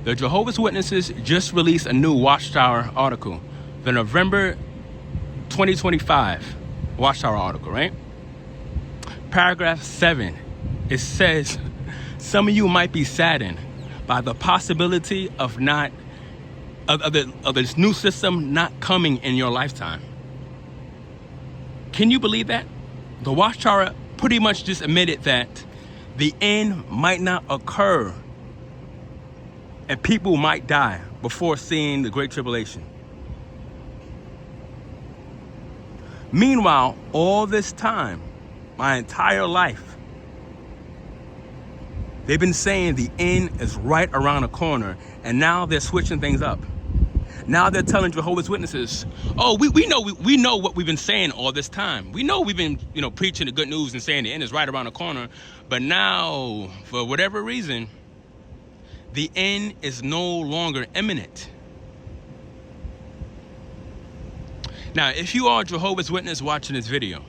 The Jehovah's Witnesses just released a new Watchtower article. The November 2025 Watchtower article, right? Paragraph 7. It says, some of you might be saddened by the possibility of this new system not coming in your lifetime. Can you believe that? The Watchtower pretty much just admitted that the end might not occur and people might die before seeing the Great Tribulation. Meanwhile, all this time, my entire life, they've been saying the end is right around the corner, and now they're switching things up. Now they're telling Jehovah's Witnesses, oh, we know what we've been saying all this time. We know we've been, preaching the good news and saying the end is right around the corner. But now, for whatever reason, the end is no longer imminent. Now, if you are a Jehovah's Witness watching this video,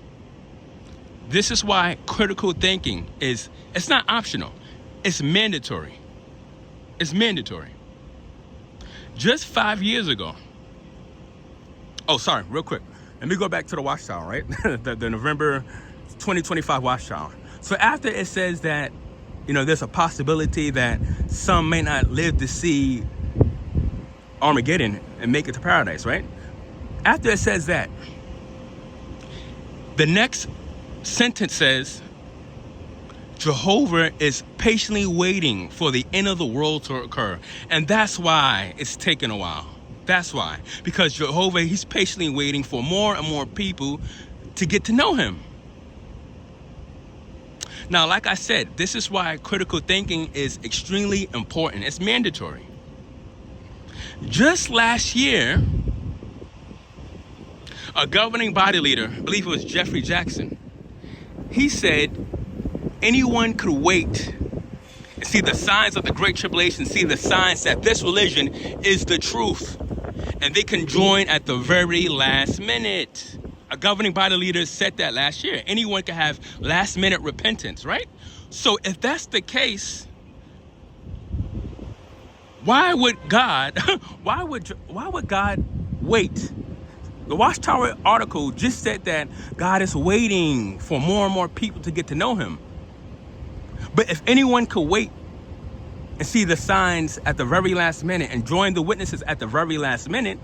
this is why critical thinking it's not optional. It's mandatory. It's mandatory. Just 5 years ago. Oh, sorry, real quick. Let me go back to the Watchtower, right? the November 2025 Watchtower. So after it says that, there's a possibility that some may not live to see Armageddon and make it to paradise, right? After it says that, the next sentence says, Jehovah is patiently waiting for the end of the world to occur. And that's why it's taken a while. That's why. Because Jehovah, he's patiently waiting for more and more people to get to know him. Now, like I said, this is why critical thinking is extremely important. It's mandatory. Just last year, a governing body leader, I believe it was Jeffrey Jackson, he said anyone could wait and see the signs of the Great Tribulation, see the signs that this religion is the truth, and they can join at the very last minute. A governing body leader said that last year. Anyone can have last minute repentance, right? So if that's the case, why would God wait? The Watchtower article just said that God is waiting for more and more people to get to know him. But if anyone could wait and see the signs at the very last minute and join the witnesses at the very last minute,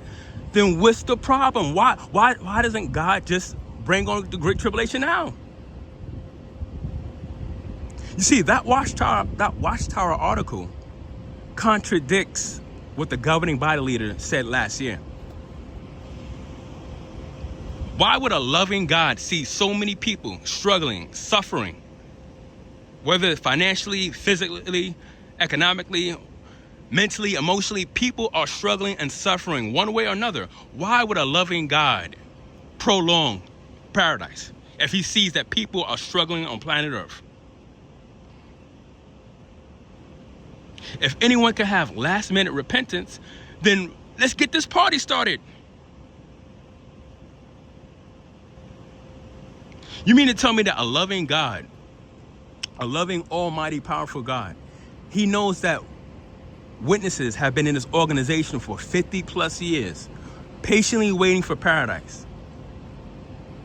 then what's the problem? Why doesn't God just bring on the Great Tribulation now? You see, that Watchtower article contradicts what the governing body leader said last year. Why would a loving God see so many people struggling, suffering, whether financially, physically, economically, mentally, emotionally? People are struggling and suffering one way or another. Why would a loving God prolong paradise if he sees that people are struggling on planet Earth? If anyone can have last minute repentance, then let's get this party started. You mean to tell me that a loving God, a loving, almighty, powerful God, he knows that witnesses have been in this organization for 50 plus years, patiently waiting for paradise.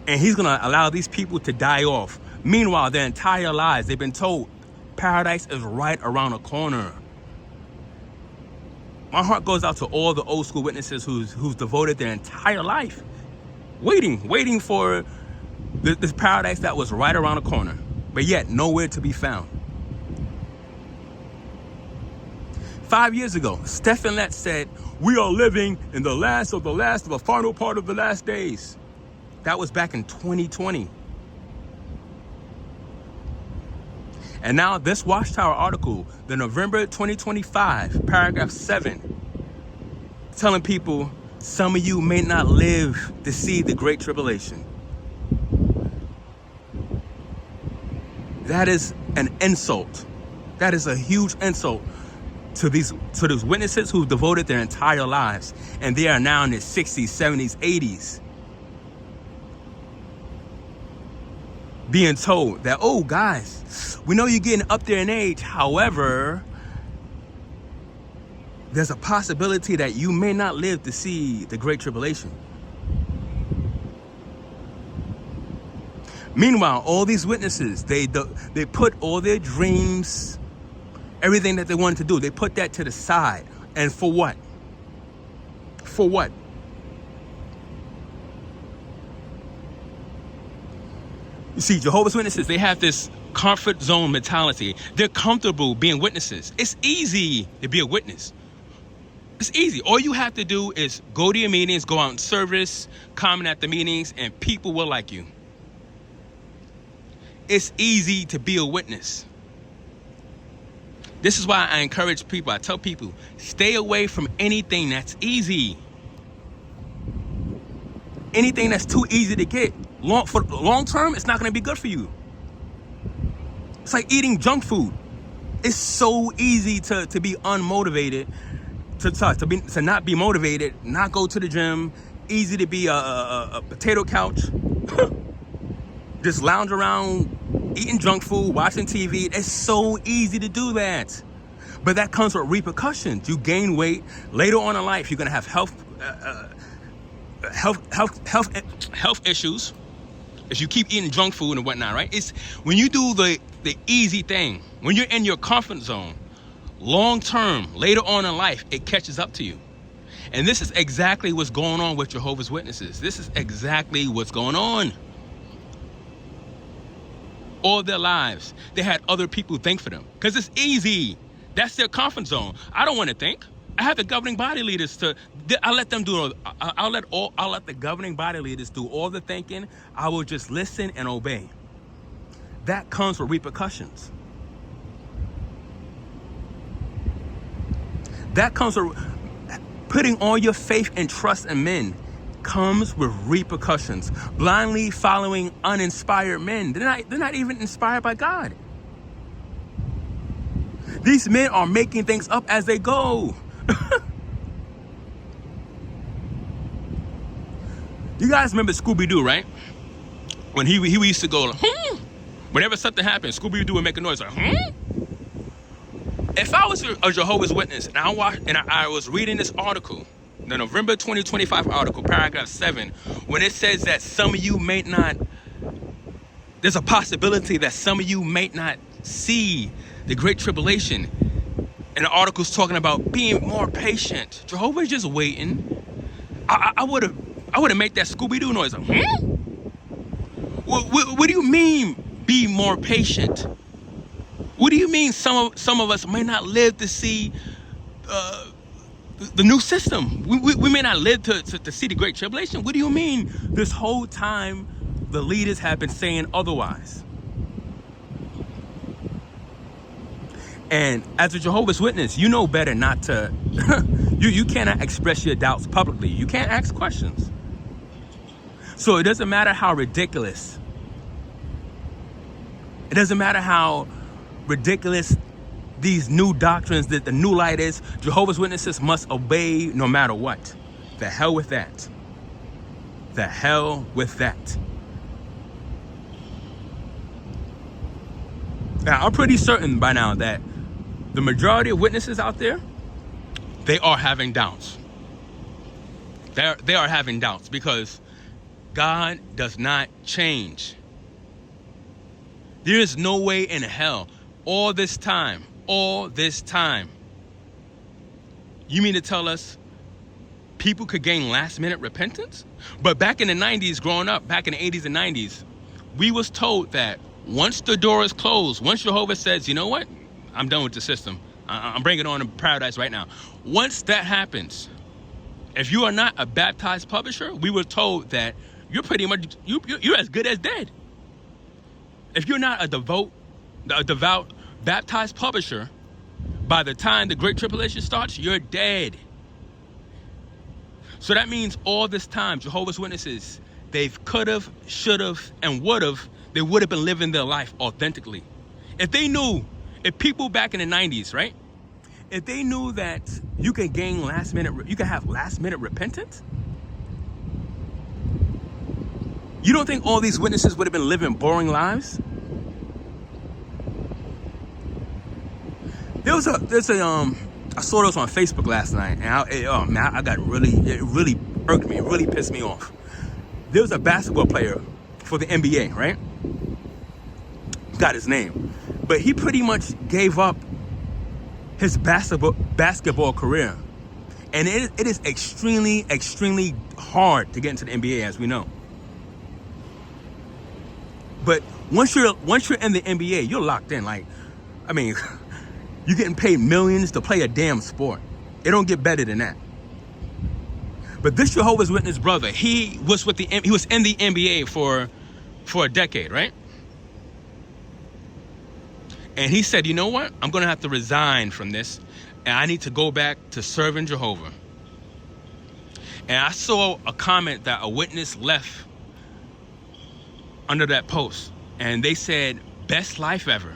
And he's going to allow these people to die off. Meanwhile, their entire lives, they've been told paradise is right around the corner. My heart goes out to all the old school witnesses who's devoted their entire life waiting for this paradise that was right around the corner, but yet nowhere to be found. 5 years ago, Stephen Letts said, we are living in the last of the final part of the last days. That was back in 2020. And now this Watchtower article, the November 2025, paragraph 7, telling people, some of you may not live to see the Great Tribulation. That is an insult. That is a huge insult to these witnesses who devoted their entire lives, and they are now in their 60s, 70s, 80s, being told that, oh guys, we know you're getting up there in age, however, there's a possibility that you may not live to see the Great Tribulation. Meanwhile, all these witnesses, they put all their dreams, everything that they wanted to do, they put that to the side. And for what? For what? You see, Jehovah's Witnesses, they have this comfort zone mentality. They're comfortable being witnesses. It's easy to be a witness. It's easy. All you have to do is go to your meetings, go out in service, comment at the meetings, and people will like you. It's easy to be a witness. This is why I encourage people, I tell people, stay away from anything that's easy. Anything that's too easy to get. For long term, it's not going to be good for you. It's like eating junk food. It's so easy to be unmotivated, to not be motivated, not go to the gym. Easy to be a potato couch. Just lounge around eating junk food, watching TV. It's so easy to do that. But that comes with repercussions. You gain weight. Later on in life, you're going to have health issues if you keep eating junk food and whatnot, right? It's when you do the easy thing, when you're in your comfort zone, long term, later on in life, it catches up to you. And this is exactly what's going on with Jehovah's Witnesses. This is exactly what's going on. All their lives, they had other people think for them because it's easy. That's their comfort zone. I don't want to think. I have the governing body leaders I let them do. I'll let the governing body leaders do all the thinking. I will just listen and obey. That comes with repercussions. That comes with putting all your faith and trust in men. Comes with repercussions. Blindly following uninspired men. They're not even inspired by God. These men are making things up as they go. You guys remember Scooby-Doo, right? When he used to go, whenever something happened, Scooby-Doo would make a noise like, If I was a Jehovah's Witness and I was reading this article, the November 2025 article, paragraph 7, when it says that some of you may not, there's a possibility that some of you may not see the Great Tribulation. And the article's talking about being more patient. Jehovah's just waiting. I would have made that Scooby-Doo noise. Like, What do you mean, be more patient? What do you mean some of us may not live to see the new system? We may not live to see the Great Tribulation. What do you mean this whole time the leaders have been saying otherwise? And as a Jehovah's Witness, you know better not to, you cannot express your doubts publicly. You can't ask questions. So it doesn't matter how ridiculous. It doesn't matter how ridiculous these new doctrines that the new light is. Jehovah's Witnesses must obey no matter what. The hell with that. The hell with that. Now, I'm pretty certain by now that the majority of witnesses out there, they are having doubts. They are having doubts because God does not change. There is no way in hell all this time, you mean to tell us people could gain last minute repentance? But back in the 90s, growing up, back in the 80s and 90s, we was told that once the door is closed, once Jehovah says, you know what? I'm done with the system. I'm bringing on a paradise right now. Once that happens, if you are not a baptized publisher, we were told that you're pretty much, you're as good as dead. If you're not a devout baptized publisher, by the time the Great Tribulation starts, you're dead. So that means all this time, Jehovah's Witnesses, they could've, should've, and would've, they would have been living their life authentically. If they knew, if people back in the 90s, right? If they knew that you can gain you can have last minute repentance, you don't think all these witnesses would have been living boring lives? There's a I saw this on Facebook last night, and I got really, it really irked me. It really pissed me off. There was a basketball player for the NBA, right? Got his name, but he pretty much gave up his basketball career, and it is extremely hard to get into the NBA, as we know. But once you're in the NBA, you're locked in. Like, I mean, you're getting paid millions to play a damn sport. It don't get better than that. But this Jehovah's Witness brother, he was in the NBA for a decade, right? And he said, you know what? I'm going to have to resign from this, and I need to go back to serving Jehovah. And I saw a comment that a witness left under that post, and they said, best life ever.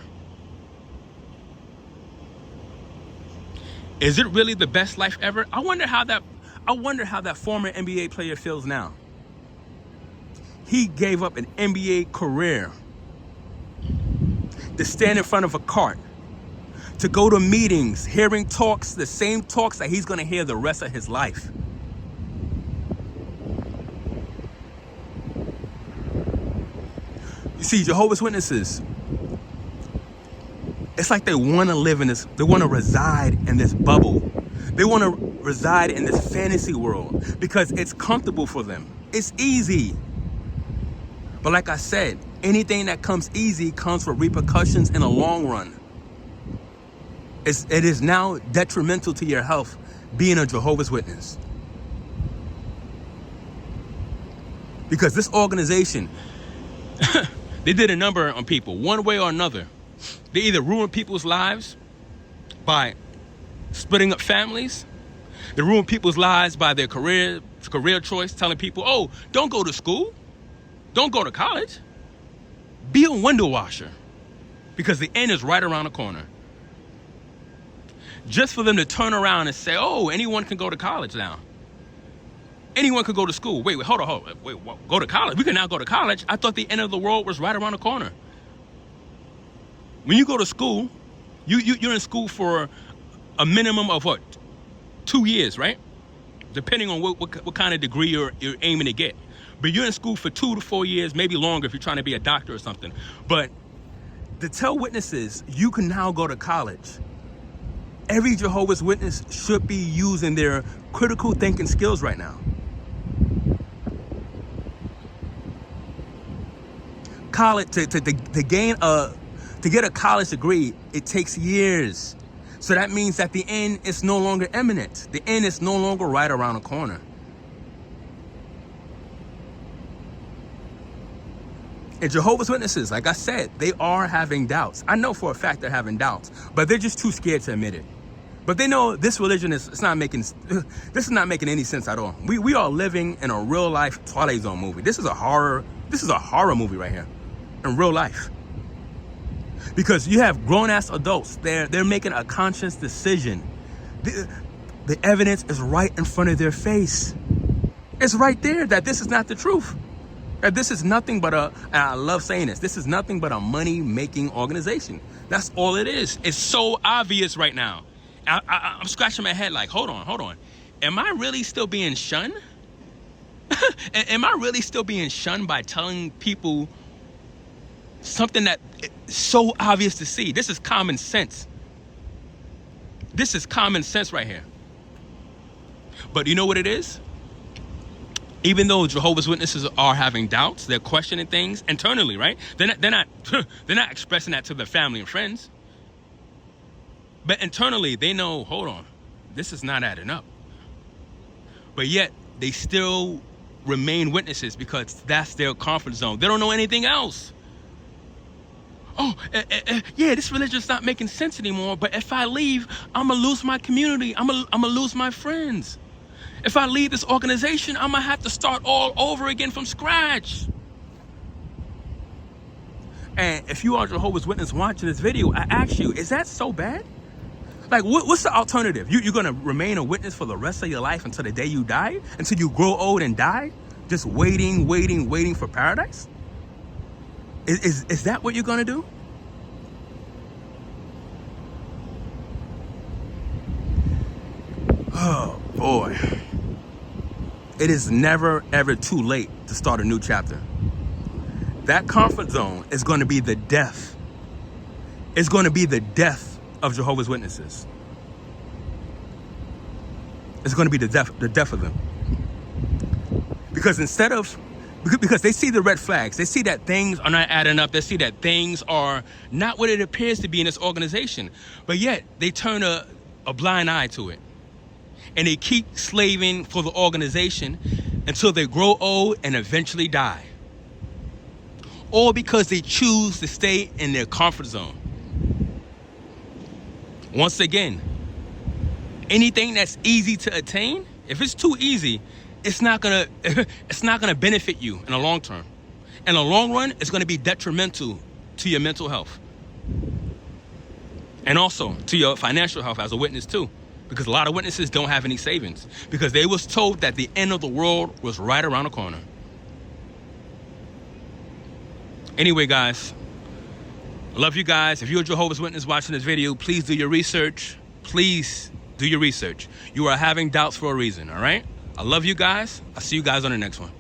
Is it really the best life ever? I wonder how that former NBA player feels now. He gave up an NBA career to stand in front of a cart, to go to meetings, hearing talks, the same talks that he's going to hear the rest of his life. You see, Jehovah's Witnesses, it's like they want to live in this, they want to reside in this bubble. They want to reside in this fantasy world because it's comfortable for them. It's easy. But like I said, anything that comes easy comes with repercussions in the long run. It is now detrimental to your health being a Jehovah's Witness. Because this organization, they did a number on people, one way or another. They either ruin people's lives by splitting up families. They ruin people's lives by their career choice, telling people, oh, don't go to school. Don't go to college. Be a window washer, because the end is right around the corner. Just for them to turn around and say, oh, anyone can go to college now. Anyone could go to school. Wait, hold on. Wait, go to college? We can now go to college? I thought the end of the world was right around the corner. When you go to school, you're in school for a minimum of what? 2 years, right? Depending on what kind of degree you're aiming to get. But you're in school for 2 to 4 years, maybe longer if you're trying to be a doctor or something. But to tell witnesses you can now go to college, every Jehovah's Witness should be using their critical thinking skills right now. College, to get a college degree, it takes years. So that means that the end is no longer imminent. The end is no longer right around the corner. And Jehovah's Witnesses, like I said, they are having doubts. I know for a fact they're having doubts, but they're just too scared to admit it. But they know this religion this is not making any sense at all. We are living in a real life Twilight Zone movie. This is a horror movie right here, in real life. Because you have grown-ass adults, they're making a conscious decision. The evidence is right in front of their face. It's right there that this is not the truth. That this is nothing but and I love saying this is nothing but a money-making organization. That's all it is. It's so obvious right now. I'm scratching my head like, hold on. Am I really still being shunned? Am I really still being shunned by telling people something that is so obvious to see? This is common sense. This is common sense right here. But you know what it is? Even though Jehovah's Witnesses are having doubts, they're questioning things internally, right? They're not expressing that to their family and friends. But internally, they know, hold on, this is not adding up. But yet, they still remain witnesses because that's their comfort zone. They don't know anything else. Yeah, this religion's not making sense anymore, but if I leave, I'm going to lose my community. I'm going to lose my friends. If I leave this organization, I'm going to have to start all over again from scratch. And if you are Jehovah's Witness watching this video, I ask you, is that so bad? Like, what's the alternative? You're going to remain a witness for the rest of your life until the day you die? Until you grow old and die? Just waiting for paradise? Is that what you're going to do? Oh boy. It is never ever too late to start a new chapter. That comfort zone is going to be the death. It's going to be the death of Jehovah's Witnesses. It's going to be the death of them. Because because they see the red flags. They see that things are not adding up. They see that things are not what it appears to be in this organization. But yet they turn a blind eye to it. And they keep slaving for the organization until they grow old and eventually die. All because they choose to stay in their comfort zone. Once again, anything that's easy to attain, if it's too easy, it's not gonna benefit you in the long term. In the long run, it's gonna be detrimental to your mental health. And also to your financial health as a witness too. Because a lot of witnesses don't have any savings. Because they was told that the end of the world was right around the corner. Anyway, guys, I love you guys. If you're a Jehovah's Witness watching this video, please do your research. Please do your research. You are having doubts for a reason, all right? I love you guys. I'll see you guys on the next one.